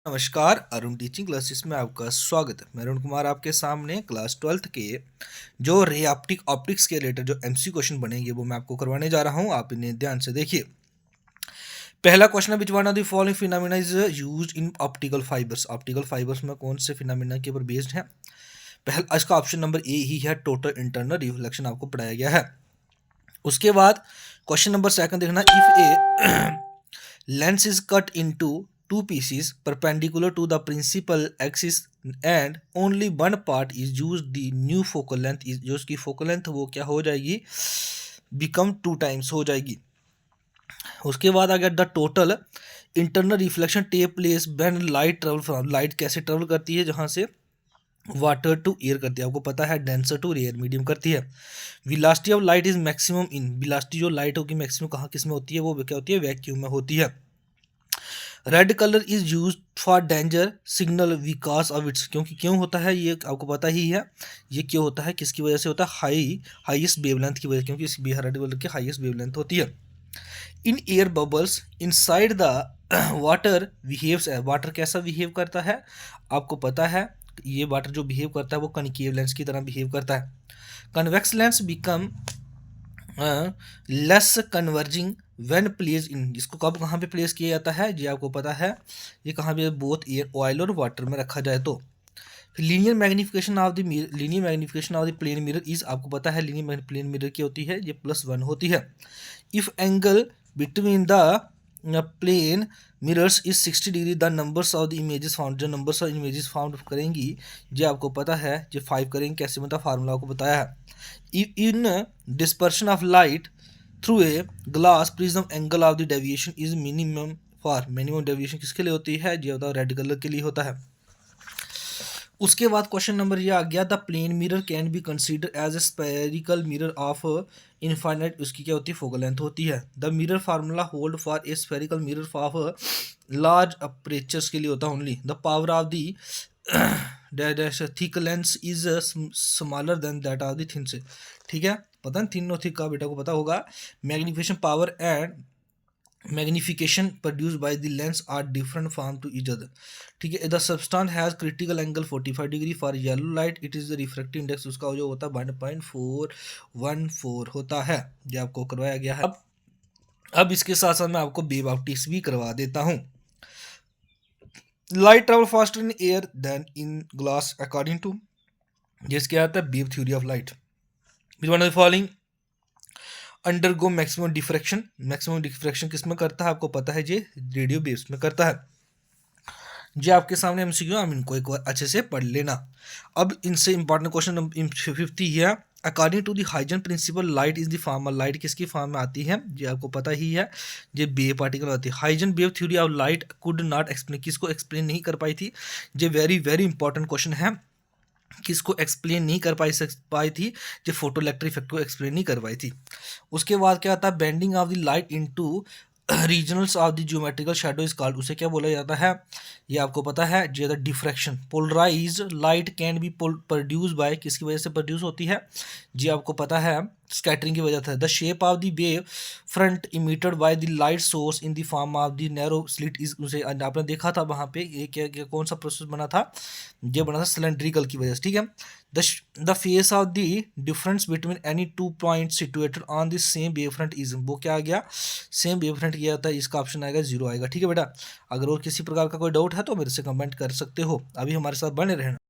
नमस्कार, Arun teaching classes में आपका स्वागत है। मैं अरुण कुमार आपके सामने क्लास 12th के जो रे ऑप्टिक्स के रिलेटेड जो एमसी क्वेश्चन बनेंगे वो मैं आपको करवाने जा रहा हूं। आप इन्हें ध्यान से देखिए। पहला क्वेश्चन है, which one of the following phenomena is used in optical fibres. Optical fibres में कौन से फिनोमेना के ऊपर बेस्ड है? पहला इसका ऑप्शन नंबर ए ही है, टोटल इंटरनल रिफ्लेक्शन आपको पढ़ाया गया है। उसके बाद क्वेश्चन नंबर सेकंड देखना, if A lens is cut into two pieces perpendicular to the principal axis and only one part is used, the new focal length is, जो उसकी focal length वो क्या हो जाएगी, become 2 times हो जाएगी। उसके बाद आ गया the total internal reflection take place when light travel from, light कैसे ट्रेवल करती है, जहाँ से वाटर टू एयर करती है, आपको पता है डेंसर टू रेयर मीडियम करती है। Velocity of light is maximum in, velocity जो लाइट होगी मैक्सिमम कहाँ किस में होती है, वो क्या होती है, वैक्यूम में होती है। Red colour is use for danger signal because of its, क्योंकि क्यों होता है ये आपको पता ही है। ये क्यों होता है, किसकी वजह से होता है, हाईएस्ट वेवलेंथ की वजह से, क्योंकि इस रेड कलर की हाईएस्ट वेवलेंथ होती है। In air bubbles inside the water behaves, water कैसा बिहेव करता है, आपको पता है ये वाटर जो बिहेव करता है वो कनकेव लेंस की तरह बिहेव करता है। Convex lens become less converging when place in, इसको कब कहाँ पे प्लेस किया जाता है, ये आपको पता है, ये कहाँ पे बोथ एयर ऑयल और वाटर में रखा जाए तो। Linear magnification of the plane mirror is, आपको पता है लीनियर प्लेन मिरर की होती है, ये +1 होती है। If angle between the plane mirrors is 60 degree, the numbers of the images found, जो नंबर्स ऑफ इमेजेस फाउंड करेंगी ये आपको पता है, ये 5 करेंगे, कैसे मतलब फार्मूला आपको बताया है। In dispersion of light through a glass prism angle of the deviation is minimum for, minimum deviation किसके लिए होती है, ये होता है रेड कलर के लिए होता है। उसके बाद क्वेश्चन नंबर ये आ गया, the plane mirror can be consider as a spherical mirror of infinite, उसकी क्या होती है, फोकल लेंथ होती है। The mirror formula hold for a spherical mirror of large apertures के लिए होता है only. The power of the thick lens is smaller than that of the thin से, ठीक है, पता है थिन और थिक का बेटा को पता होगा। Magnification power and magnification produced by the lens are different from to each other, ठीक है। the substance has critical angle 45 degree for yellow light, it is the refractive index उसका जो होता है 1.414 होता है, ये आपको करवाया गया है। अब इसके साथ साथ मैं आपको वेव ऑप्टिक्स भी करवा देता हूँ। Light travel faster in air than in glass according to, जिसके आता है wave theory of light. One of the following undergo maximum diffraction, maximum diffraction किस में करता है, आपको पता है ये रेडियो वेव्स में करता है। जी आपके सामने एमसीक्यू, हम इनको एक बार अच्छे से पढ़ लेना। अब इनसे इंपॉर्टेंट क्वेश्चन 50 है, according to the Huygens principle light is the form, light किसकी फॉर्म में आती है, ये आपको पता ही है, ये वेव पार्टिकल आती है। Huygens wave theory of light could not explain, किसको एक्सप्लेन नहीं कर पाई थी, ये वेरी वेरी इंपॉर्टेंट क्वेश्चन है, किसको एक्सप्लेन नहीं कर पाई थी, जो फोटो इलेक्ट्रिक इफेक्ट को एक्सप्लेन नहीं कर पाई थी। उसके बाद क्या आता है, bending of the light into regionals of the geometrical shadow is called, उसे क्या बोला जाता है, ये आपको पता है, जो diffraction. Polarised light can be produce by, किसकी वजह से प्रोड्यूस होती है, जी आपको पता है स्कैटरिंग की वजह से। The shape of the wave front emitted by the light source in the form of the narrow slit is, उसे आपने देखा था वहाँ पे, ये क्या कौन सा प्रोसेस बना था, ये बना था सिलेंड्रिकल की वजह से, ठीक है। The face of the difference between any 2 points situated on the same wave front is, वो क्या आ गया, सेम वेव फ्रंट किया था, इसका ऑप्शन आएगा 0 आएगा, ठीक है बेटा। अगर और किसी प्रकार का कोई डाउट है तो मेरे से कमेंट कर सकते हो। अभी हमारे साथ बने रहना।